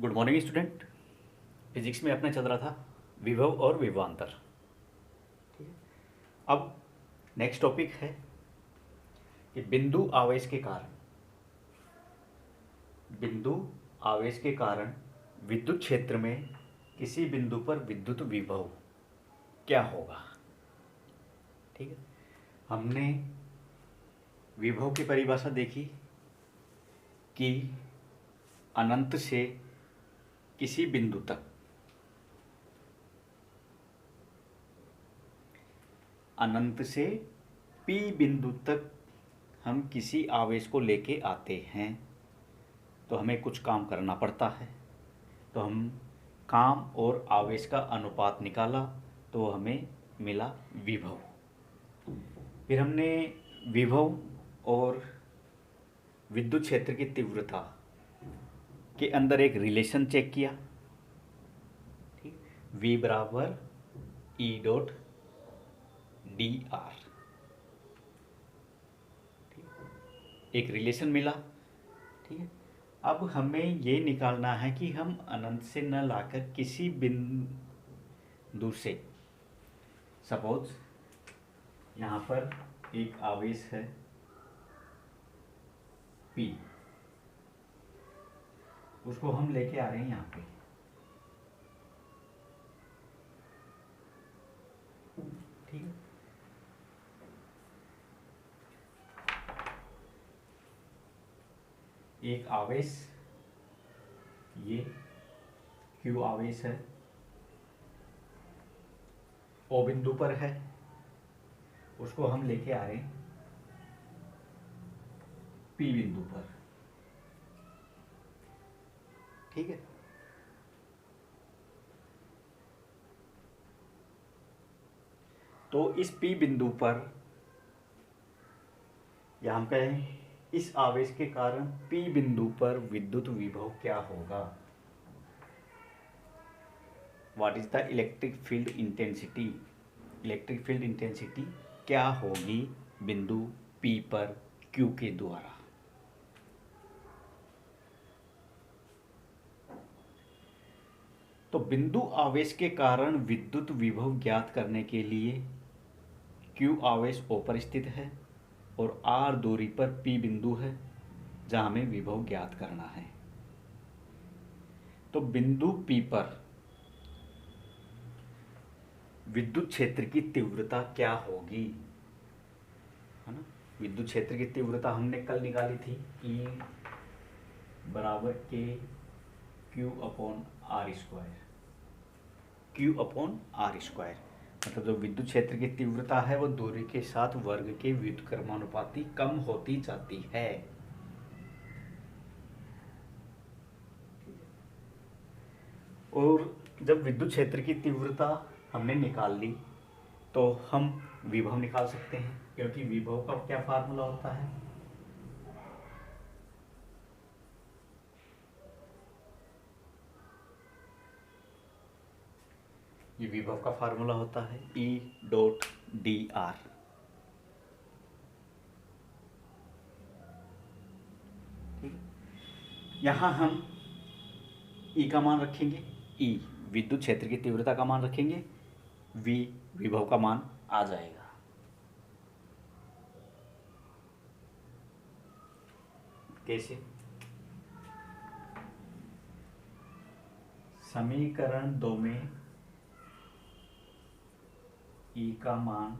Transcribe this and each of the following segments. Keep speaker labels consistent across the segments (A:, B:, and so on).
A: Good morning student. Physics में अपना चल रहा था विभव और विभवांतर। ठीक है। अब नेक्स्ट टॉपिक है कि बिंदु आवेश के कारण विद्युत क्षेत्र में किसी बिंदु पर विद्युत विभव क्या होगा। ठीक है। हमने विभव की परिभाषा देखी कि अनंत से किसी बिंदु तक अनंत से P बिंदु तक हम किसी आवेश को लेके आते हैं तो हमें कुछ काम करना पड़ता है। तो हम काम और आवेश का अनुपात निकाला तो हमें मिला विभव। फिर हमने विभव और विद्युत क्षेत्र की तीव्रता के अंदर एक रिलेशन चेक किया। ठीक, V बराबर E डॉट डी आर, एक रिलेशन मिला। ठीक है। अब हमें ये निकालना है कि हम अनंत से न लाकर किसी बिंदु से, सपोज यहाँ पर एक आवेश है P, उसको हम लेके आ रहे हैं यहाँ पे। ठीक है। एक आवेश, ये Q आवेश है, O बिंदु पर है, उसको हम लेके आ रहे हैं P बिंदु पर। ठीक है। तो इस P बिंदु पर यहाँ पे इस आवेश के कारण P बिंदु पर विद्युत विभव क्या होगा। What is the electric field intensity, electric field intensity क्या होगी बिंदु P पर Q के द्वारा। तो बिंदु आवेश के कारण विद्युत विभव ज्ञात करने के लिए Q आवेश O पर स्थित है और R दूरी पर P बिंदु है जहां हमें विभव ज्ञात करना है। तो बिंदु P पर विद्युत क्षेत्र की तीव्रता क्या होगी, है ना। विद्युत क्षेत्र की तीव्रता हमने कल निकाली थी, E बराबर के Q upon are square, Q upon are square. मतलब जो विद्युत क्षेत्र की तीव्रता है वो दूरी के साथ वर्ग के व्युत्क्रमानुपाती कम होती जाती है। और जब विद्युत क्षेत्र की तीव्रता हमने निकाल ली तो हम विभव निकाल सकते हैं, क्योंकि विभव का क्या फार्मूला होता है, ये विभव का फार्मूला होता है E डॉट डी आर। यहाँ हम E का मान रखेंगे, E विद्युत क्षेत्र की तीव्रता का मान रखेंगे, V विभव का मान आ जाएगा। कैसे, समीकरण 2 में E का मान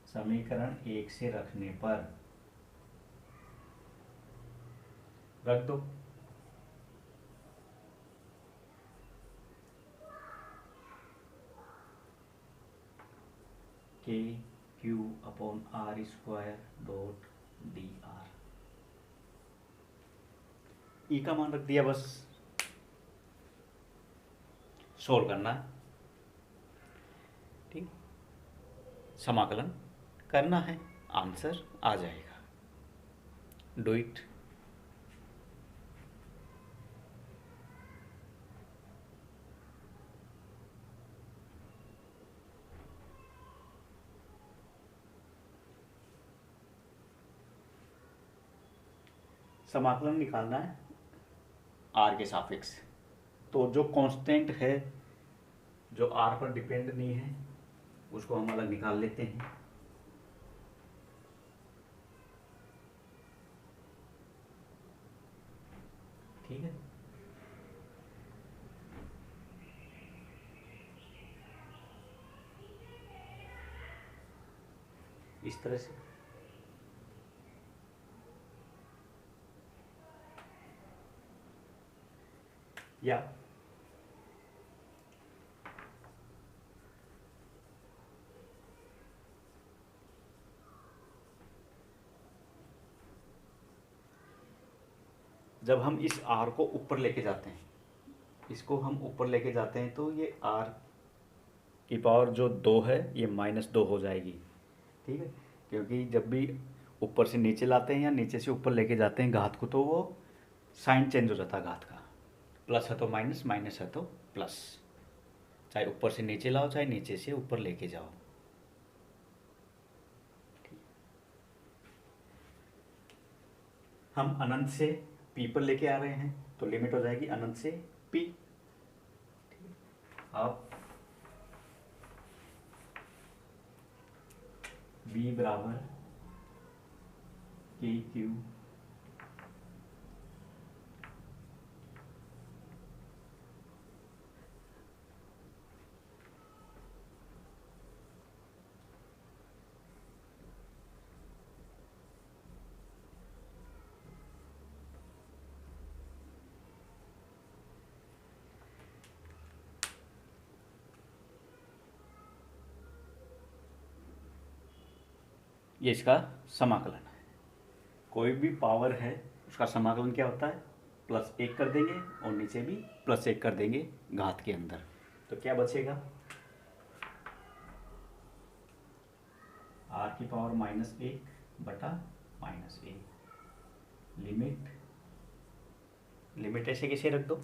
A: समीकरण 1 से रखने पर रख दो, K Q upon are square dot D R. E का मान रख दिया, बस सोल्व करना है। ठीक, समाकलन करना है, आंसर आ जाएगा। Do it. समाकलन निकालना है, आर के सापेक्ष। तो जो कांस्टेंट है जो आर पर डिपेंड नहीं है उसको हम अलग निकाल लेते हैं। ठीक है, इस तरह से। या जब हम इस आर को ऊपर लेके जाते हैं, इसको हम ऊपर लेके जाते हैं तो ये आर की पावर जो 2 है ये -2 हो जाएगी। ठीक है, क्योंकि जब भी ऊपर से नीचे लाते हैं या नीचे से ऊपर लेके जाते हैं घात को तो वो साइन चेंज हो जाता है घात का। प्लस है तो माइनस, माइनस है तो प्लस, चाहे ऊपर से नीचे लाओ चाहे नीचे से ऊपर लेके जाओ। हम अनंत से पी पर लेके आ रहे हैं तो लिमिट हो जाएगी अनंत से पी। अब b बराबर के क्यू ये इसका समाकलन है। कोई भी पावर है उसका समाकलन क्या होता है, +1 कर देंगे और नीचे भी +1 कर देंगे घात के अंदर। तो क्या बचेगा, r की पावर -1 बटा -1। लिमिट ऐसे कैसे रख दो,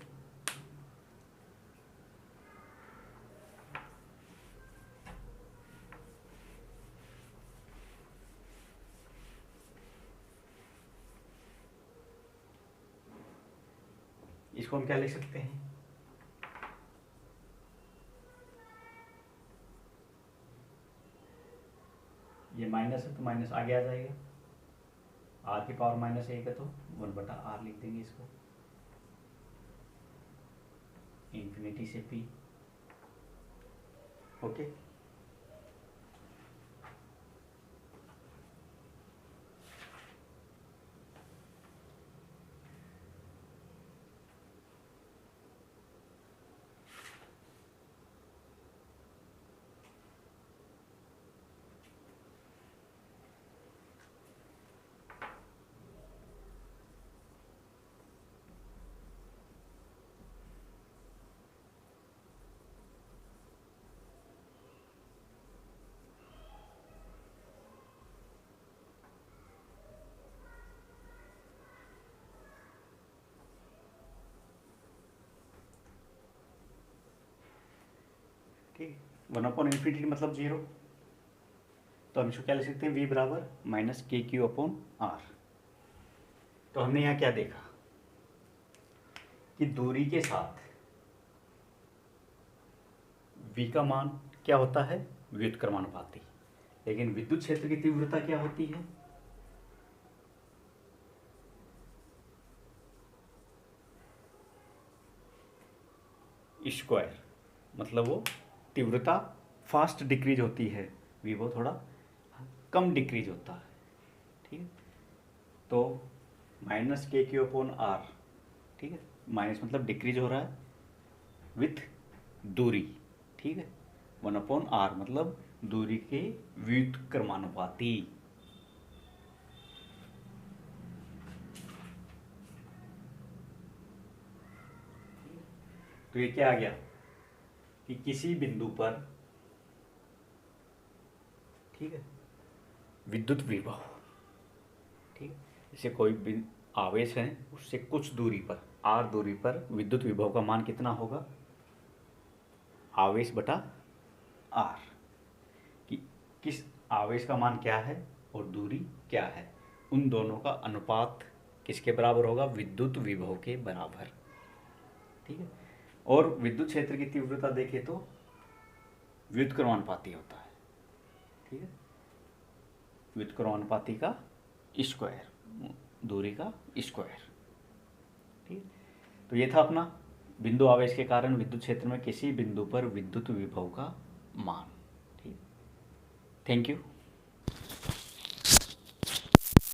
A: इसको हम क्या लिख सकते हैं, ये माइनस है तो माइनस आगे आ जाएगा, r की पावर -1 है तो 1 बटा r लिख देंगे इसको, इन्फिनिटी से p। ओके, ठीक, 1/∞ मतलब 0। तो हम इसको क्या लिख सकते हैं, v बराबर -kq/r। तो हमने यहाँ क्या देखा कि दूरी के साथ v का मान क्या होता है, व्युत्क्रमानुपाती। लेकिन विद्युत क्षेत्र की तीव्रता क्या होती है, स्क्वायर। मतलब वो तीव्रता फास्ट डिक्रीज होती है, v वो थोड़ा कम डिक्रीज होता है। ठीक है, तो -kq/r, ठीक है, माइनस मतलब डिक्रीज हो रहा है विथ दूरी। ठीक है, 1/r मतलब दूरी के व्युत्क्रमानुपाती। तो ये क्या आ गया कि किसी बिंदु पर, ठीक है, विद्युत विभव, ठीक है, जैसे कोई आवेश है उससे कुछ दूरी पर, r दूरी पर विद्युत विभव का मान कितना होगा, आवेश बटा r। कि किस आवेश का मान क्या है और दूरी क्या है, उन दोनों का अनुपात किसके बराबर होगा, विद्युत विभव के बराबर। ठीक है। और विद्युत क्षेत्र की तीव्रता देखें तो व्युत्क्रमानुपाती होता है, ठीक है, व्युत्क्रमानुपाती का स्क्वायर, दूरी का स्क्वायर, ठीक है। तो ये था अपना बिंदु आवेश के कारण विद्युत क्षेत्र में किसी बिंदु पर विद्युत विभव का मान, ठीक। Thank you.